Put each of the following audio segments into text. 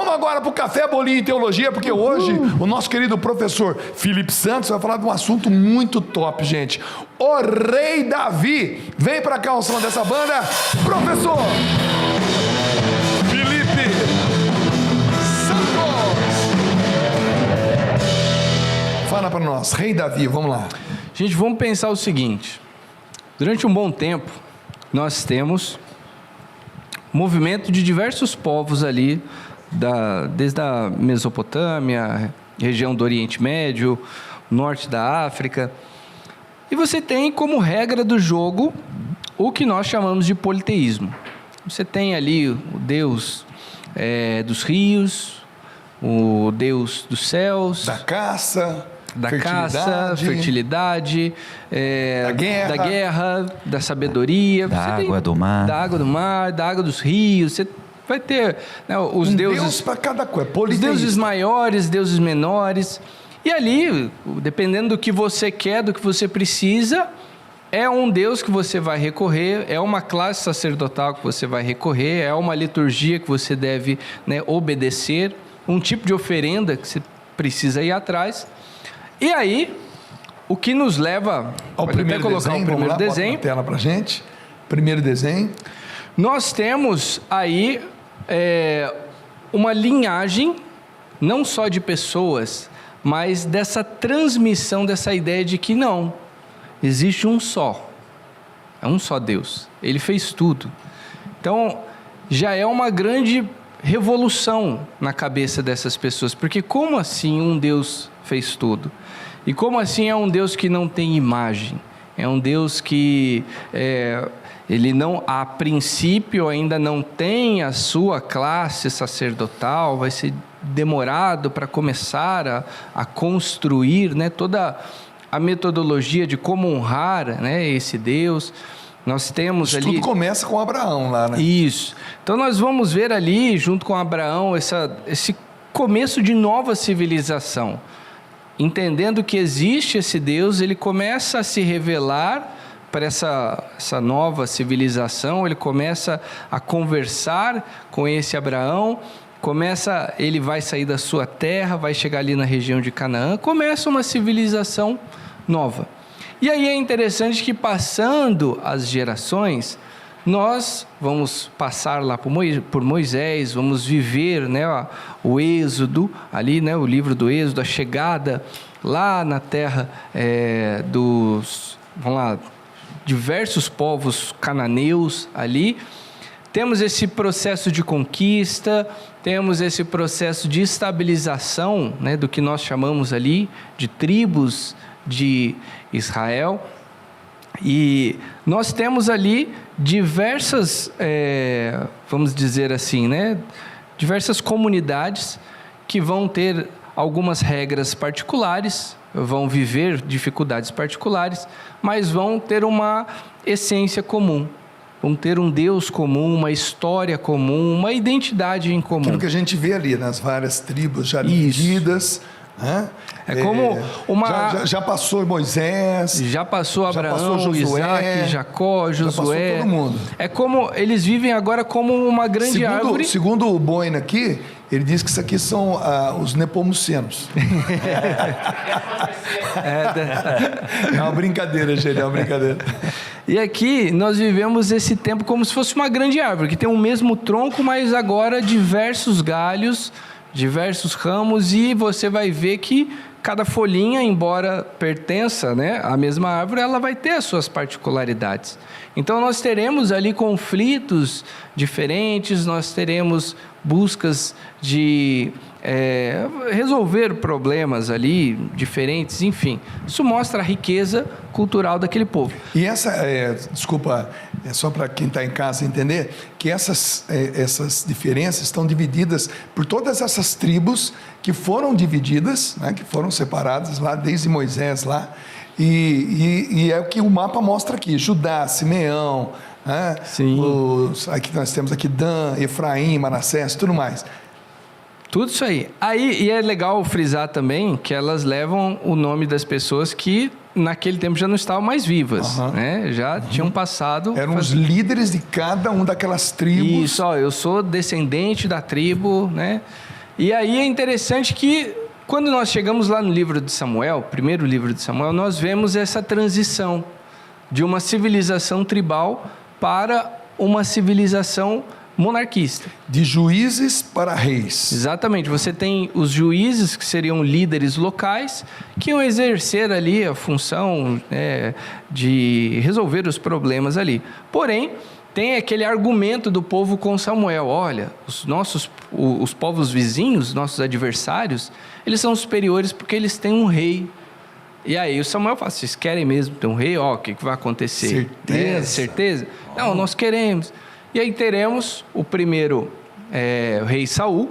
Vamos agora para o Café, Bolinho e Teologia, porque hoje o nosso querido professor Felipe Santos vai falar de um assunto muito top, gente. O Rei Davi. Vem para cá o som dessa banda, professor Felipe Santos. Fala para nós, Rei Davi, vamos lá. Gente, vamos pensar o seguinte. Durante um bom tempo, nós temos movimento de diversos povos ali, desde a Mesopotâmia, região do Oriente Médio, norte da África. E você tem como regra do jogo o que nós chamamos de politeísmo. Você tem ali o Deus dos rios, o Deus dos céus, da caça, fertilidade, da guerra, da sabedoria, da água do mar, da água dos rios. Você vai ter, né, os deuses, Deus para cada coisa, os deuses maiores, deuses menores. E ali, dependendo do que você quer, do que você precisa, é um Deus que você vai recorrer, é uma classe sacerdotal que você vai recorrer, é uma liturgia que você deve, né, obedecer, um tipo de oferenda que você precisa ir atrás. E aí, o que nos leva ao primeiro colocar desenho, o primeiro desenho. Bota na tela pra gente. Primeiro desenho. Nós temos aí uma linhagem, não só de pessoas, mas dessa transmissão, dessa ideia de que não, existe um só. É um só Deus. Ele fez tudo. Então, já é uma grande revolução na cabeça dessas pessoas. Porque como assim um Deus fez tudo? E como assim é um Deus que não tem imagem? É um Deus que ele não, a princípio, ainda não tem a sua classe sacerdotal, vai ser demorado para começar a construir, né, toda a metodologia de como honrar, né, esse Deus. Nós temos ali... Tudo começa com Abraão lá, né? Isso. Então nós vamos ver ali, junto com Abraão, esse começo de nova civilização. Entendendo que existe esse Deus, ele começa a se revelar para essa nova civilização, ele começa a conversar com esse Abraão, ele vai sair da sua terra, vai chegar ali na região de Canaã, começa uma civilização nova. E aí é interessante que, passando as gerações, nós vamos passar lá por Moisés, vamos viver, né, o Êxodo, ali, né, o livro do Êxodo, a chegada lá na terra diversos povos cananeus ali. Temos esse processo de conquista, temos esse processo de estabilização, né, do que nós chamamos ali de tribos de Israel. E nós temos ali diversas, vamos dizer assim, né, diversas comunidades que vão ter algumas regras particulares, vão viver dificuldades particulares, mas vão ter uma essência comum, vão ter um Deus comum, uma história comum, uma identidade em comum. Aquilo que a gente vê ali nas várias tribos já divididas. Né? Como uma... Já passou Moisés. Já passou Abraão, já passou Josué, Isaac, Jacó, Josué. Já passou todo mundo. É como eles vivem agora como uma grande árvore. Segundo o Boina aqui, ele diz que isso aqui são os nepomucenos. É uma brincadeira, gente, é uma brincadeira. E aqui nós vivemos esse tempo como se fosse uma grande árvore, que tem o mesmo tronco, mas agora diversos galhos, diversos ramos, e você vai ver que cada folhinha, embora pertença, né, à mesma árvore, ela vai ter as suas particularidades. Então nós teremos ali conflitos diferentes, nós teremos buscas de resolver problemas ali diferentes, enfim. Isso mostra a riqueza cultural daquele povo. E essa, desculpa, só para quem está em casa entender, que essas diferenças estão divididas por todas essas tribos que foram divididas, né, que foram separadas lá desde Moisés lá, e é o que o mapa mostra aqui: Judá, Simeão, né, aqui nós temos aqui Dan, Efraim, Manassés, tudo mais. Tudo isso aí. E é legal frisar também que elas levam o nome das pessoas que naquele tempo já não estavam mais vivas, né? Já tinham passado... Eram os líderes de cada uma daquelas tribos. Isso, eu sou descendente da tribo, né? E aí é interessante que quando nós chegamos lá no livro de Samuel, primeiro livro de Samuel, nós vemos essa transição de uma civilização tribal para uma civilização monarquista. De juízes para reis. Exatamente. Você tem os juízes, que seriam líderes locais, que iam exercer ali a função de resolver os problemas ali. Porém, tem aquele argumento do povo com Samuel. Olha, os povos vizinhos, nossos adversários, eles são superiores porque eles têm um rei. E aí o Samuel fala, vocês querem mesmo ter um rei? Ó, o que vai acontecer? Certeza. Certeza? Não, nós queremos. E aí teremos o primeiro o rei Saul,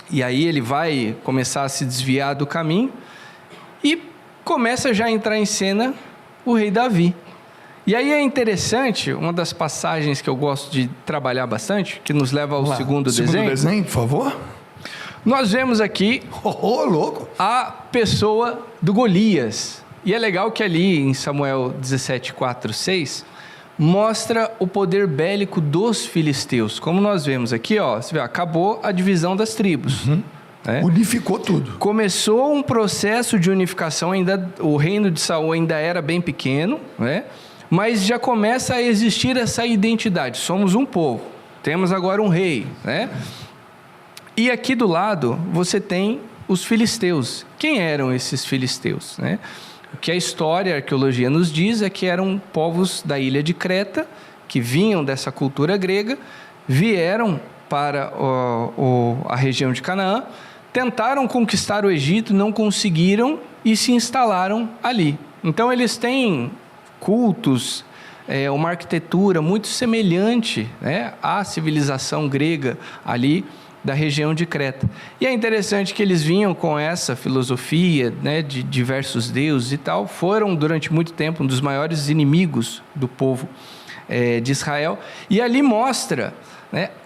e aí ele vai começar a se desviar do caminho, e começa já a entrar em cena o rei Davi. E aí é interessante, uma das passagens que eu gosto de trabalhar bastante, que nos leva ao segundo desenho. Segundo desenho, por favor. Nós vemos aqui louco. a pessoa do Golias. E é legal que ali em Samuel 17, 4, 6, mostra o poder bélico dos filisteus. Como nós vemos aqui, ó, você vê, acabou a divisão das tribos. Unificou tudo. Começou um processo de unificação, o reino de Saul ainda era bem pequeno, mas já começa a existir essa identidade. Somos um povo, temos agora um rei. E aqui do lado você tem os filisteus. Quem eram esses filisteus? O que a história, a arqueologia nos diz é que eram povos da ilha de Creta, que vinham dessa cultura grega, vieram para a região de Canaã, tentaram conquistar o Egito, não conseguiram e se instalaram ali. Então eles têm cultos, uma arquitetura muito semelhante à civilização grega ali da região de Creta. E é interessante que eles vinham com essa filosofia de diversos deuses e tal, foram durante muito tempo um dos maiores inimigos do povo de Israel, e ali mostra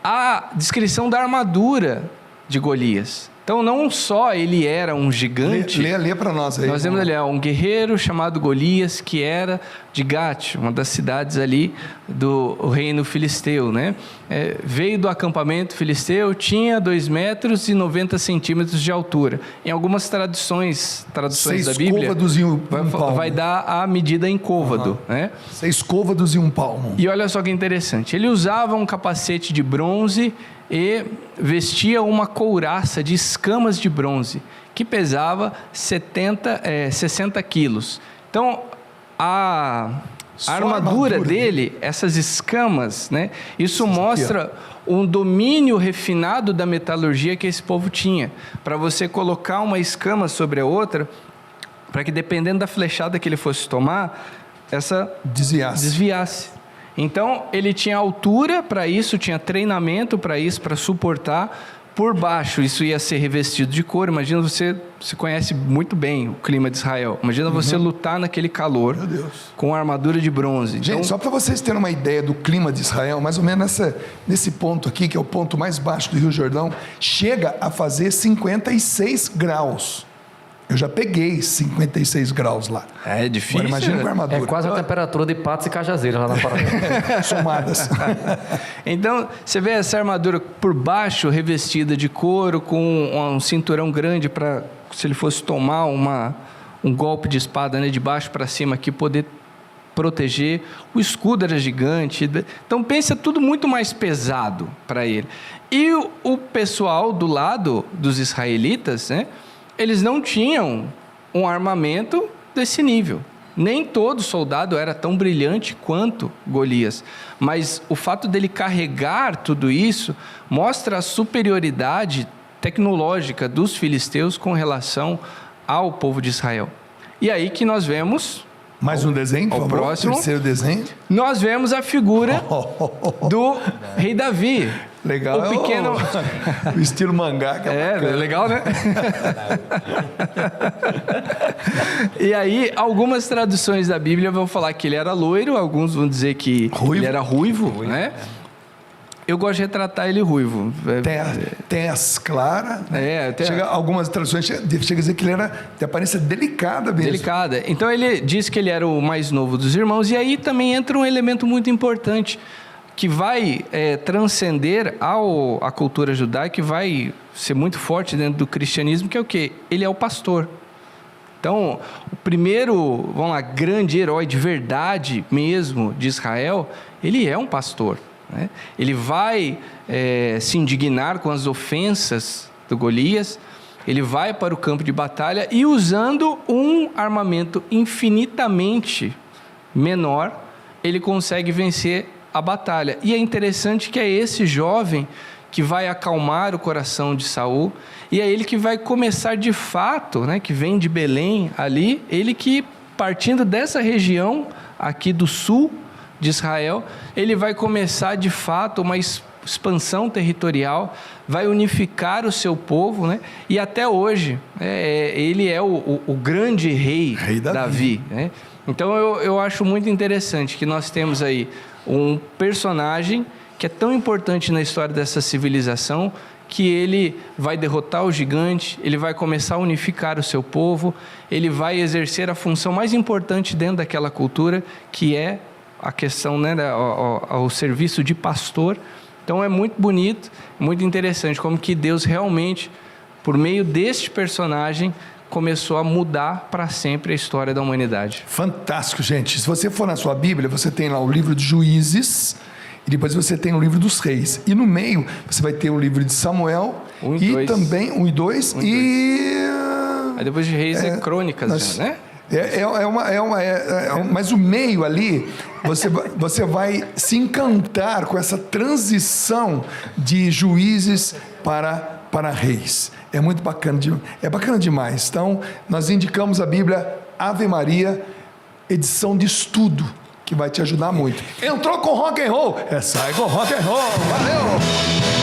a descrição da armadura de Golias. Então, não só ele era um gigante... Lê para nós aí. Nós vemos ali um guerreiro chamado Golias, que era de Gate, uma das cidades ali do reino filisteu, veio do acampamento filisteu, tinha 2 metros e 90 centímetros de altura. Em algumas traduções da Bíblia, côvados e um palmo. Vai dar a medida em côvado. 6 côvados e 1 palmo. E olha só que interessante, ele usava um capacete de bronze e vestia uma couraça de escamas de bronze, que pesava 60 quilos. Então, a armadura dele, essas escamas, isso mostra um domínio refinado da metalurgia que esse povo tinha. Para você colocar uma escama sobre a outra, para que dependendo da flechada que ele fosse tomar, essa desviasse. Então, ele tinha altura para isso, tinha treinamento para isso, para suportar. Por baixo, isso ia ser revestido de couro. Imagina você conhece muito bem o clima de Israel. Imagina você lutar naquele calor, com armadura de bronze. Gente, então, só para vocês terem uma ideia do clima de Israel, mais ou menos nesse ponto aqui, que é o ponto mais baixo do Rio Jordão, chega a fazer 56 graus. Eu já peguei 56 graus lá. É difícil. Agora, imagina com a armadura. É quase a temperatura de Patos e Cajazeiras lá na Paraná. Somadas. Então, você vê essa armadura por baixo, revestida de couro, com um cinturão grande para, se ele fosse tomar um golpe de espada de baixo para cima aqui, poder proteger. O escudo era gigante. Então, pensa tudo muito mais pesado para ele. E o pessoal do lado dos israelitas, eles não tinham um armamento desse nível. Nem todo soldado era tão brilhante quanto Golias. Mas o fato dele carregar tudo isso mostra a superioridade tecnológica dos filisteus com relação ao povo de Israel. E aí que nós vemos... Mais um desenho, por favor. Próximo. Terceiro desenho. Nós vemos a figura do rei Davi. Legal. O pequeno... o estilo mangá. Que é legal, né? E aí, algumas traduções da Bíblia vão falar que ele era loiro, alguns vão dizer que ele era ruivo, Eu gosto de retratar ele ruivo. Tez clara. Chega, algumas traduções chega a dizer que ele era de aparência delicada mesmo. Delicada. Então ele diz que ele era o mais novo dos irmãos. E aí também entra um elemento muito importante. que vai transcender a cultura judaica, que vai ser muito forte dentro do cristianismo, que é o quê? Ele é o pastor. Então, o primeiro, vamos lá, grande herói de verdade mesmo de Israel, ele é um pastor, né? Ele vai se indignar com as ofensas do Golias, ele vai para o campo de batalha e, usando um armamento infinitamente menor, ele consegue vencer a batalha. E é interessante que é esse jovem que vai acalmar o coração de Saul, e é ele que vai começar de fato, né, que vem de Belém ali, ele que, partindo dessa região aqui do sul de Israel, ele vai começar de fato uma expansão territorial, vai unificar o seu povo, né? E até hoje ele é o grande rei Davi, né? Então eu acho muito interessante que nós temos aí um personagem que é tão importante na história dessa civilização, que ele vai derrotar o gigante, ele vai começar a unificar o seu povo, ele vai exercer a função mais importante dentro daquela cultura, que é a questão, né, ao serviço de pastor. Então é muito bonito, muito interessante como que Deus realmente, por meio deste personagem, começou a mudar para sempre a história da humanidade. Fantástico, gente. Se você for na sua Bíblia, você tem lá o livro de Juízes, e depois você tem o livro dos Reis. E no meio, você vai ter o livro de Samuel, também 1 e 2, Aí depois de Reis é Crônicas, já, né? Mas o meio ali, você vai se encantar com essa transição de juízes para reis. É muito bacana, é bacana demais. Então, nós indicamos a Bíblia Ave Maria, edição de estudo, que vai te ajudar muito. Entrou com rock and roll, sai com rock and roll. Valeu!